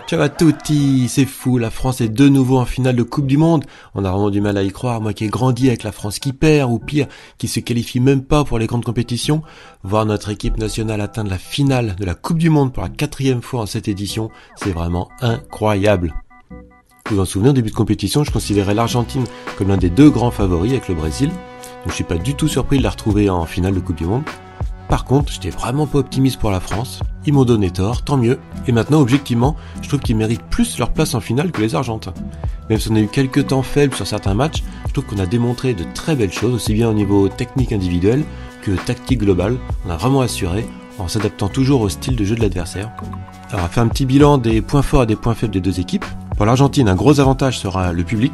Ciao à tutti, c'est fou, la France est de nouveau en finale de Coupe du Monde. On a vraiment du mal à y croire, moi qui ai grandi avec la France qui perd, ou pire, qui se qualifie même pas pour les grandes compétitions. Voir notre équipe nationale atteindre la finale de la Coupe du Monde pour la 4e fois en cette édition, c'est vraiment incroyable. Vous vous souvenez, en début de compétition, je considérais l'Argentine comme l'un des deux grands favoris avec le Brésil. Donc je suis pas du tout surpris de la retrouver en finale de Coupe du Monde. Par contre, j'étais vraiment pas optimiste pour la France. Ils m'ont donné tort, tant mieux. Et maintenant, objectivement, je trouve qu'ils méritent plus leur place en finale que les Argentins. Même si on a eu quelques temps faibles sur certains matchs, je trouve qu'on a démontré de très belles choses, aussi bien au niveau technique individuel que tactique globale. On a vraiment assuré, en s'adaptant toujours au style de jeu de l'adversaire. Alors, on va faire un petit bilan des points forts et des points faibles des deux équipes. Pour l'Argentine, un gros avantage sera le public.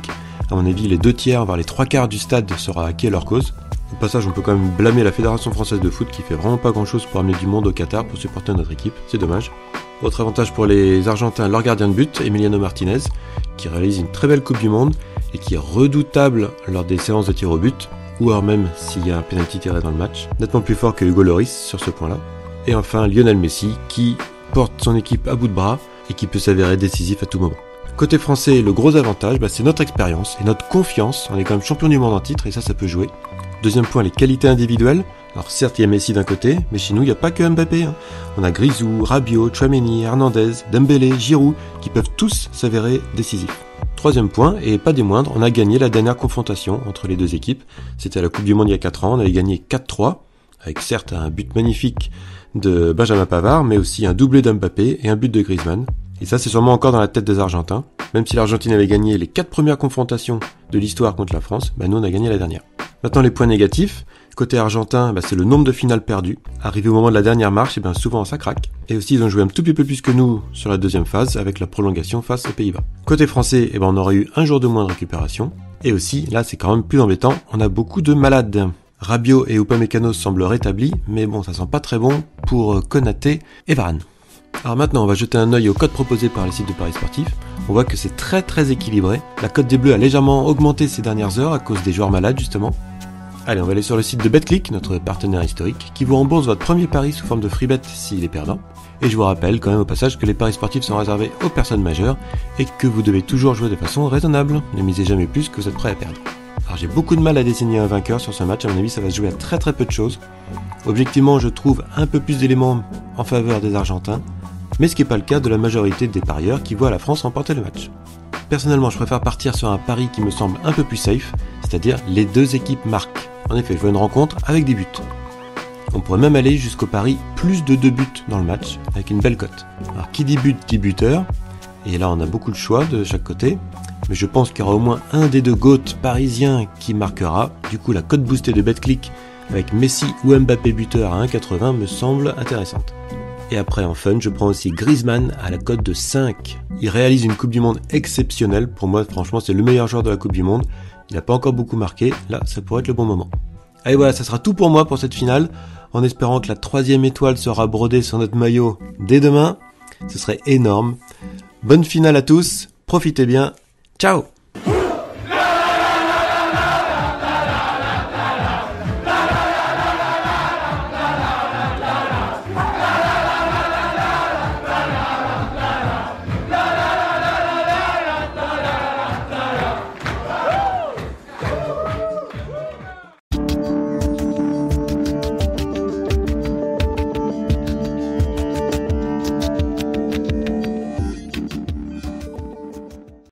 À mon avis, les 2/3, voire les 3/4 du stade sera acquis à leur cause. Au passage, on peut quand même blâmer la Fédération Française de Foot qui fait vraiment pas grand chose pour amener du monde au Qatar pour supporter notre équipe, c'est dommage. Autre avantage pour les Argentins, leur gardien de but, Emiliano Martinez, qui réalise une très belle Coupe du Monde et qui est redoutable lors des séances de tir au but, ou alors même s'il y a un penalty tiré dans le match, nettement plus fort que Hugo Lloris sur ce point-là. Et enfin, Lionel Messi, qui porte son équipe à bout de bras et qui peut s'avérer décisif à tout moment. Côté français, le gros avantage, c'est notre expérience et notre confiance. On est quand même champion du monde en titre et ça peut jouer. Deuxième point, les qualités individuelles. Alors certes, il y a Messi d'un côté, mais chez nous, il n'y a pas que Mbappé. On a Grisou, Rabiot, Tchouaméni, Hernandez, Dembélé, Giroud, qui peuvent tous s'avérer décisifs. Troisième point, et pas des moindres, on a gagné la dernière confrontation entre les deux équipes. C'était à la Coupe du Monde il y a 4 ans, on avait gagné 4-3, avec certes un but magnifique de Benjamin Pavard, mais aussi un doublé d'Mbappé et un but de Griezmann. Et ça, c'est sûrement encore dans la tête des Argentins. Même si l'Argentine avait gagné les 4 premières confrontations de l'histoire contre la France, nous on a gagné la dernière. Maintenant les points négatifs, côté argentin, c'est le nombre de finales perdues. Arrivé au moment de la dernière marche, souvent ça craque. Et aussi ils ont joué un tout petit peu plus que nous sur la deuxième phase avec la prolongation face aux Pays-Bas. Côté français, on aurait eu un jour de moins de récupération. Et aussi, là c'est quand même plus embêtant, on a beaucoup de malades. Rabiot et Upamecano semblent rétablis, mais ça sent pas très bon pour Konaté et Varane. Alors maintenant, on va jeter un œil aux codes proposés par les sites de paris sportifs. On voit que c'est très équilibré. La cote des Bleus a légèrement augmenté ces dernières heures à cause des joueurs malades justement. Allez, on va aller sur le site de Betclic, notre partenaire historique, qui vous rembourse votre premier pari sous forme de free bet s'il est perdant. Et je vous rappelle quand même au passage que les paris sportifs sont réservés aux personnes majeures et que vous devez toujours jouer de façon raisonnable. Ne misez jamais plus que vous êtes prêt à perdre. Alors j'ai beaucoup de mal à désigner un vainqueur sur ce match, à mon avis ça va se jouer à très peu de choses. Objectivement, je trouve un peu plus d'éléments en faveur des Argentins, mais ce qui n'est pas le cas de la majorité des parieurs qui voient la France remporter le match. Personnellement, je préfère partir sur un pari qui me semble un peu plus safe, c'est-à-dire les deux équipes marquent. En effet, je vois une rencontre avec des buts. On pourrait même aller jusqu'au pari plus de 2 buts dans le match, avec une belle cote. Alors qui dit but dit buteur, et là on a beaucoup de choix de chaque côté, mais je pense qu'il y aura au moins un des deux GOAT parisiens qui marquera. Du coup la cote boostée de Betclic avec Messi ou Mbappé buteur à 1,80 me semble intéressante. Et après en fun, je prends aussi Griezmann à la cote de 5. Il réalise une Coupe du Monde exceptionnelle. Pour moi, franchement, c'est le meilleur joueur de la Coupe du Monde. Il n'a pas encore beaucoup marqué. Là, ça pourrait être le bon moment. Allez, voilà, ça sera tout pour moi pour cette finale. En espérant que la 3e étoile sera brodée sur notre maillot dès demain. Ce serait énorme. Bonne finale à tous. Profitez bien. Ciao!